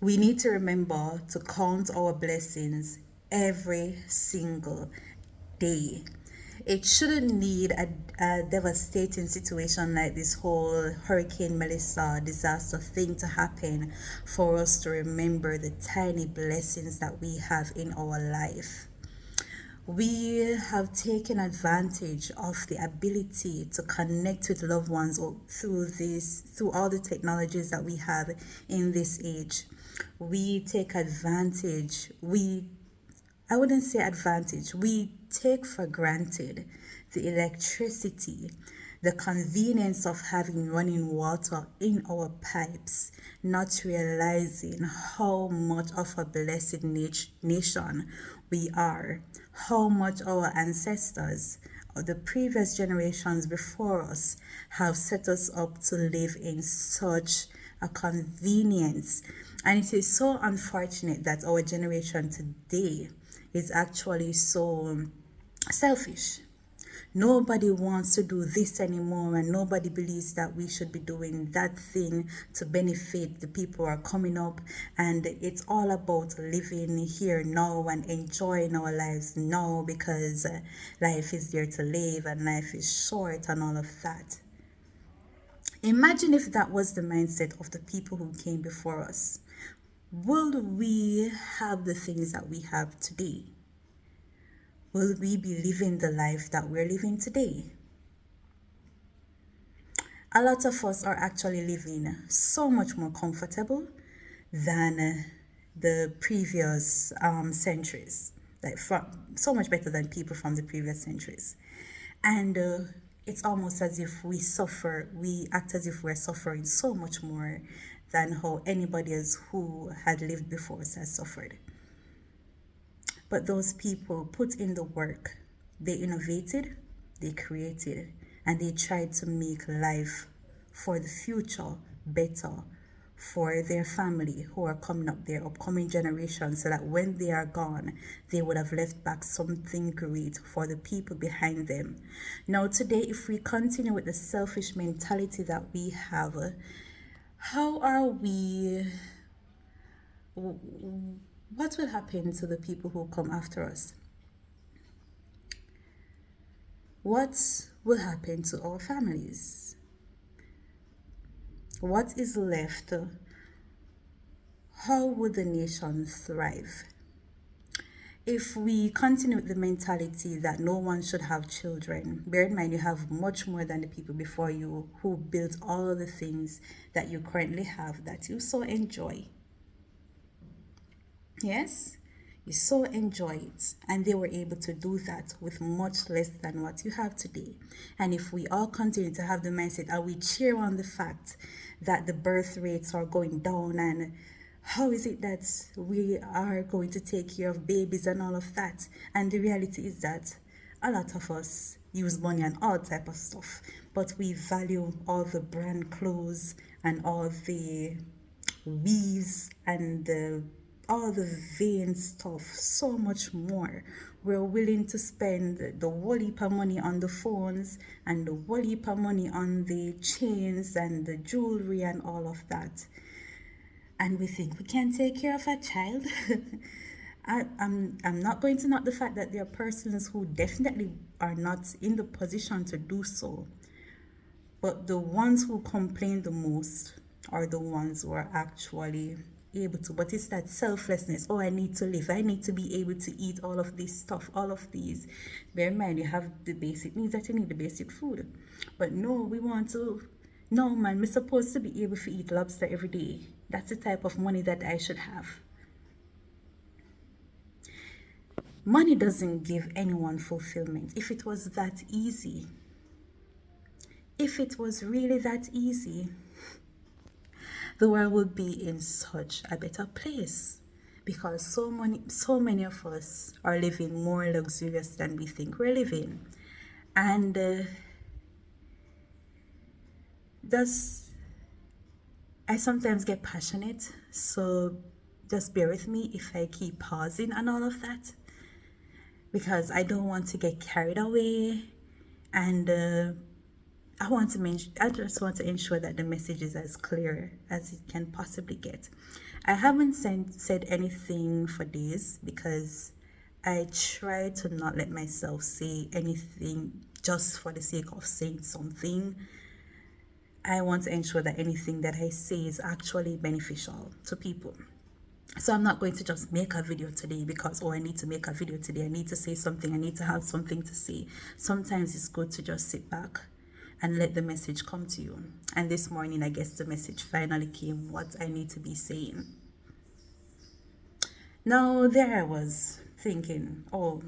We need to remember to count our blessings every single day. It shouldn't need a devastating situation like this whole Hurricane Melissa disaster thing to happen for us to remember the tiny blessings that we have in our life. We have taken advantage of the ability to connect with loved ones through all the technologies that we have in this age. We take advantage, I wouldn't say advantage, we take for granted the electricity, the convenience of having running water in our pipes, not realizing how much of a blessed nation we are, how much our ancestors, or the previous generations before us, have set us up to live in such a convenience. And it is so unfortunate that our generation today is actually so selfish. Nobody wants to do this anymore, and nobody believes that we should be doing that thing to benefit the people who are coming up. And it's all about living here now and enjoying our lives now, because life is there to live and life is short and all of that. Imagine if that was the mindset of the people who came before us. Will we have the things that we have today? Will we be living the life that we're living today? A lot of us are actually living so much more comfortable than the previous centuries, so much better than people from the previous centuries. And it's almost as if we act as if we're suffering so much more than how anybody else who had lived before us has suffered. But those people put in the work. They innovated, they created, and they tried to make life for the future better for their family who are coming up, their upcoming generations, so that when they are gone, they would have left back something great for the people behind them. Now, today, if we continue with the selfish mentality that we have, how are we? What will happen to the people who come after us? What will happen to our families? What is left? How would the nation thrive? If we continue with the mentality that no one should have children, bear in mind you have much more than the people before you who built all the things that you currently have that you so enjoy. Yes? You so enjoy it, and they were able to do that with much less than what you have today. And if we all continue to have the mindset and we cheer on the fact that the birth rates are going down, and how is it that we are going to take care of babies and all of that, and the reality is that a lot of us use money on all type of stuff, but we value all the brand clothes and all the weaves and all the vain stuff so much more. We're willing to spend the whole heap of money on the phones and the whole heap of money on the chains and the jewelry and all of that. And we think we can take care of a child. I'm not going to knock the fact that there are persons who definitely are not in the position to do so. But the ones who complain the most are the ones who are actually able to. But it's that selflessness. Oh, I need to live. I need to be able to eat all of this stuff, all of these. Bear in mind, you have the basic needs that you need, the basic food. But no, we want to. No, man, we're supposed to be able to eat lobster every day. That's the type of money that I should have. Money doesn't give anyone fulfillment. If it was that easy, if it was really that easy, the world would be in such a better place, because so many of us are living more luxurious than we think we're living. And thus I sometimes get passionate, so just bear with me if I keep pausing and all of that, because I don't want to get carried away, and I just want to ensure that the message is as clear as it can possibly get. I haven't said anything for days because I try to not let myself say anything just for the sake of saying something. I want to ensure that anything that I say is actually beneficial to people. So I'm not going to just make a video today because, oh, I need to make a video today. I need to say something. I need to have something to say. Sometimes it's good to just sit back and let the message come to you. And this morning, I guess the message finally came, what I need to be saying. Now, there I was thinking, oh,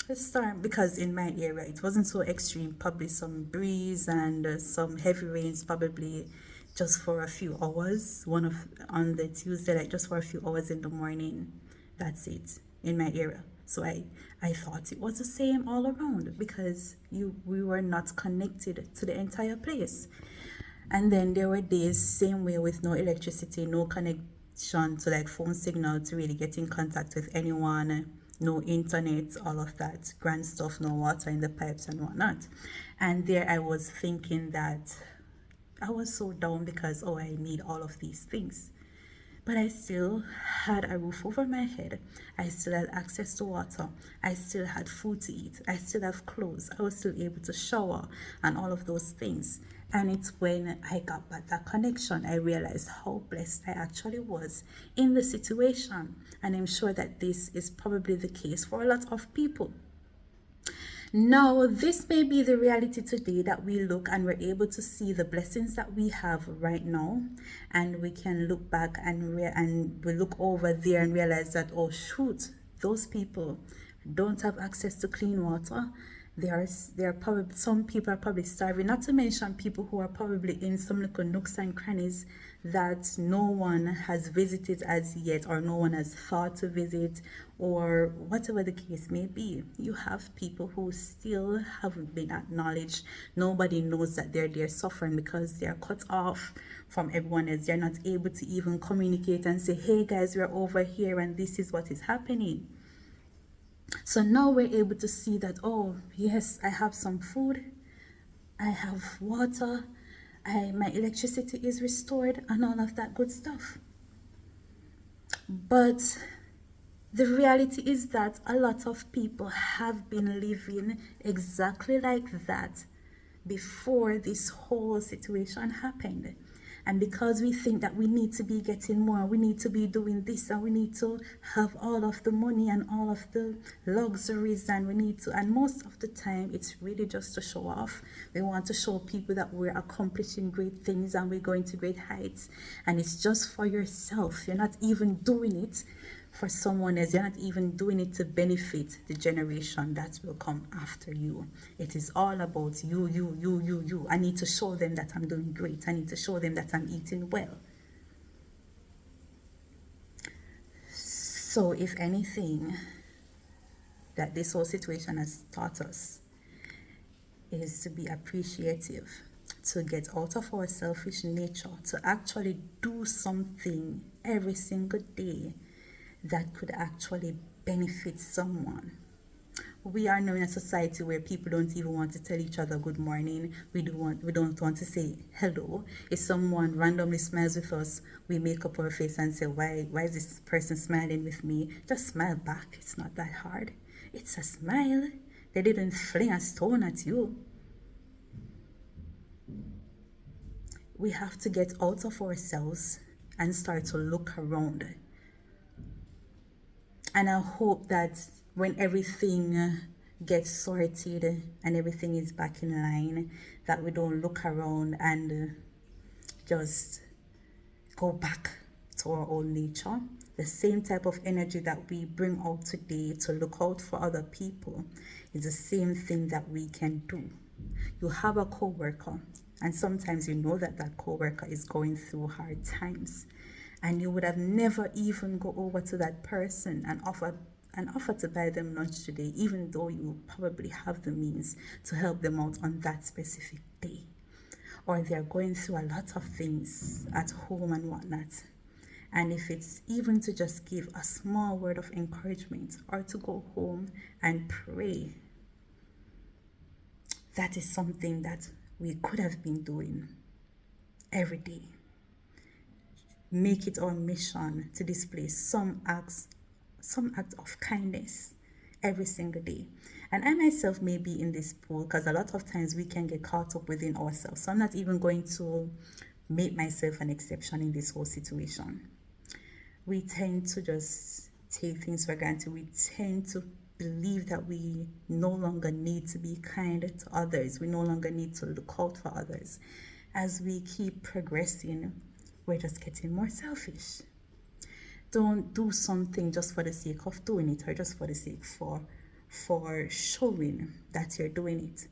let's start, because in my area it wasn't so extreme, probably some breeze and some heavy rains, probably just for a few hours. On the Tuesday, like just for a few hours in the morning. That's it in my area. So I thought it was the same all around because we were not connected to the entire place. And then there were days same way with no electricity, no connection to like phone signal to really get in contact with anyone, no internet, all of that grand stuff, no water in the pipes and whatnot. And there I was thinking that I was so down because, oh, I need all of these things. But I still had a roof over my head. I still had access to water. I still had food to eat. I still have clothes. I was still able to shower and all of those things. And it's when I got back that connection, I realized how blessed I actually was in the situation. And I'm sure that this is probably the case for a lot of people. Now, this may be the reality today, that we look and we're able to see the blessings that we have right now, and we can look back and we look over there and realize that, oh shoot, those people don't have access to clean water. There are probably, some people are probably starving, not to mention people who are probably in some little nooks and crannies that no one has visited as yet, or no one has thought to visit, or whatever the case may be. You have people who still haven't been acknowledged. Nobody knows that they're there suffering because they're cut off from everyone else. They're not able to even communicate and say, hey guys, we're over here and this is what is happening. So now we're able to see that, oh yes, I have some food, I have water, my electricity is restored and all of that good stuff. But the reality is that a lot of people have been living exactly like that before this whole situation happened. And because we think that we need to be getting more, we need to be doing this, and we need to have all of the money and all of the luxuries, and we need to, and most of the time it's really just to show off. We want to show people that we're accomplishing great things and we're going to great heights, and it's just for yourself. You're not even doing it for someone else. You're not even doing it to benefit the generation that will come after you. It is all about you. I need to show them that I'm doing great. I need to show them that I'm eating well. So if anything that this whole situation has taught us is to be appreciative, to get out of our selfish nature, to actually do something every single day that could actually benefit someone. We are now in a society where people don't even want to tell each other good morning. We don't want to say hello. If someone randomly smiles with us, we make up our face and say, why is this person smiling with me? Just smile back. It's not that hard. It's a smile. They didn't fling a stone at you. We have to get out of ourselves and start to look around. And I hope that when everything gets sorted and everything is back in line, that we don't look around and just go back to our own nature. The same type of energy that we bring out today to look out for other people is the same thing that we can do. You have a co-worker, and sometimes you know that that co-worker is going through hard times, and you would have never even go over to that person and offer to buy them lunch today, even though you probably have the means to help them out on that specific day. Or they're going through a lot of things at home and whatnot. And if it's even to just give a small word of encouragement or to go home and pray, that is something that we could have been doing every day. make it our mission to display some act of kindness every single day. And I myself may be in this pool because a lot of times we can get caught up within ourselves. So I'm not even going to make myself an exception in this whole situation. We tend to just take things for granted. We tend to believe that we no longer need to be kind to others. We no longer need to look out for others. As we keep progressing, we're just getting more selfish. Don't do something just for the sake of doing it or just for the sake for showing that you're doing it.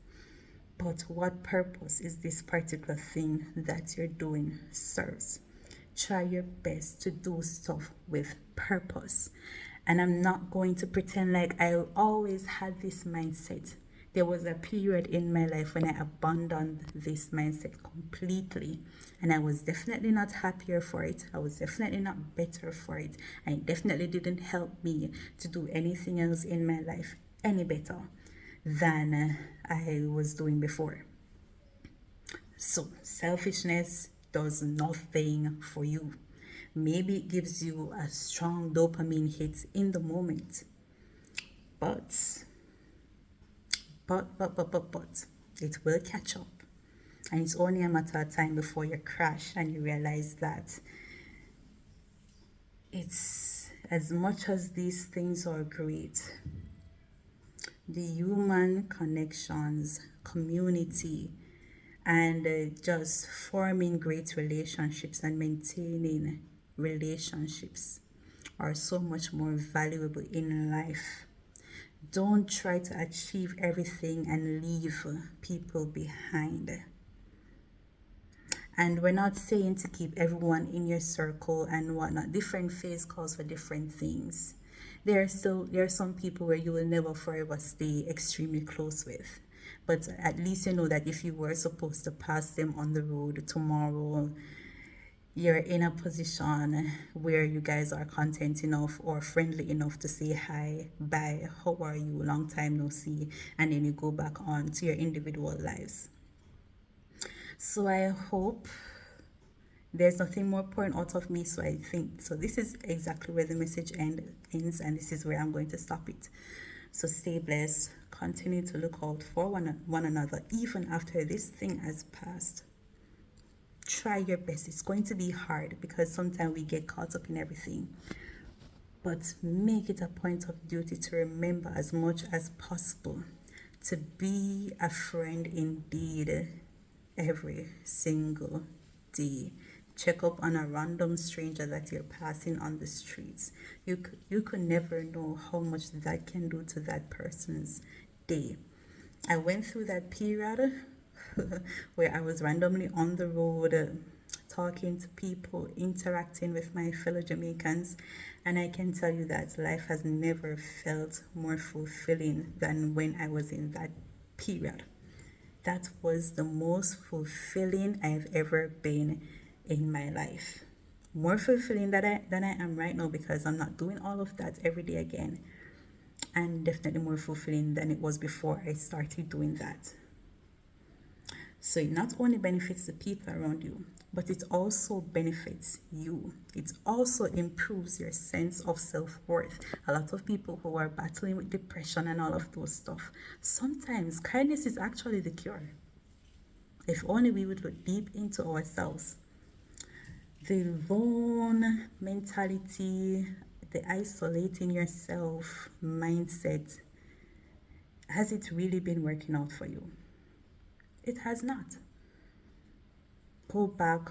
But what purpose is this particular thing that you're doing serves? Try your best to do stuff with purpose. And I'm not going to pretend like I always had this mindset. There was a period in my life when I abandoned this mindset completely. And I was definitely not happier for it. I was definitely not better for it. And it definitely didn't help me to do anything else in my life any better than I was doing before. So, selfishness does nothing for you. Maybe it gives you a strong dopamine hit in the moment. But it will catch up. And it's only a matter of time before you crash and you realize that it's as much as these things are great, the human connections, community, and just forming great relationships and maintaining relationships are so much more valuable in life. Don't try to achieve everything and leave people behind. And we're not saying to keep everyone in your circle and whatnot. Different phase calls for different things. There are some people where you will never forever stay extremely close with. But at least you know that if you were supposed to pass them on the road tomorrow, you're in a position where you guys are content enough or friendly enough to say hi, bye, how are you, long time no see, and then you go back on to your individual lives. So I hope there's nothing more pouring out of me, so I think so this is exactly where the message ends, and this is where I'm going to stop it. So stay blessed, continue to look out for one another even after this thing has passed. Try your best. It's going to be hard because sometimes we get caught up in everything, but make it a point of duty to remember as much as possible to be a friend indeed every single day. Check up on a random stranger that you're passing on the streets. You could never know how much that can do to that person's day. I went through that period where I was randomly on the road talking to people, interacting with my fellow Jamaicans, and I can tell you that life has never felt more fulfilling than when I was in that period. That was the most fulfilling I've ever been in my life. More fulfilling than I am right now because I'm not doing all of that every day again. And definitely more fulfilling than it was before I started doing that. So it not only benefits the people around you, but it also benefits you. It also improves your sense of self-worth. A lot of people who are battling with depression and all of those stuff, sometimes kindness is actually the cure. If only we would look deep into ourselves. The lone mentality, the isolating yourself mindset, has it really been working out for you? It has not. Go back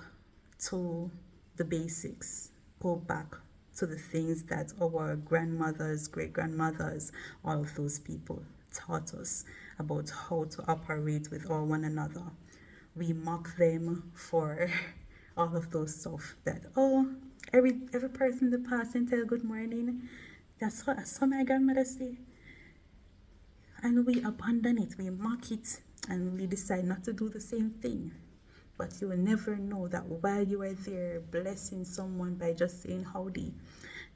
to the basics. Go back to the things that our grandmothers, great grandmothers, all of those people taught us about how to operate with one another. We mock them for all of those stuff that every person in the past and tell good morning. That's what some my grandmother say. And we abandon it, we mock it, and we decide not to do the same thing. But you will never know that while you are there blessing someone by just saying howdy,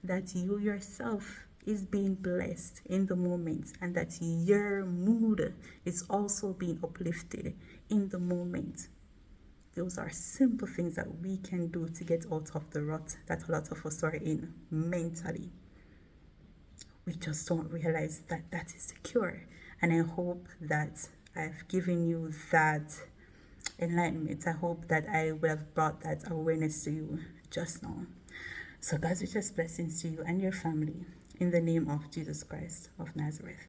that you yourself is being blessed in the moment, and that your mood is also being uplifted in the moment. those are simple things that we can do to get out of the rut that a lot of us are in mentally. We just don't realize that that is the cure. And I hope that I've given you that enlightenment. I hope that I will have brought that awareness to you just now. So God's richest blessings to you and your family in the name of Jesus Christ of Nazareth.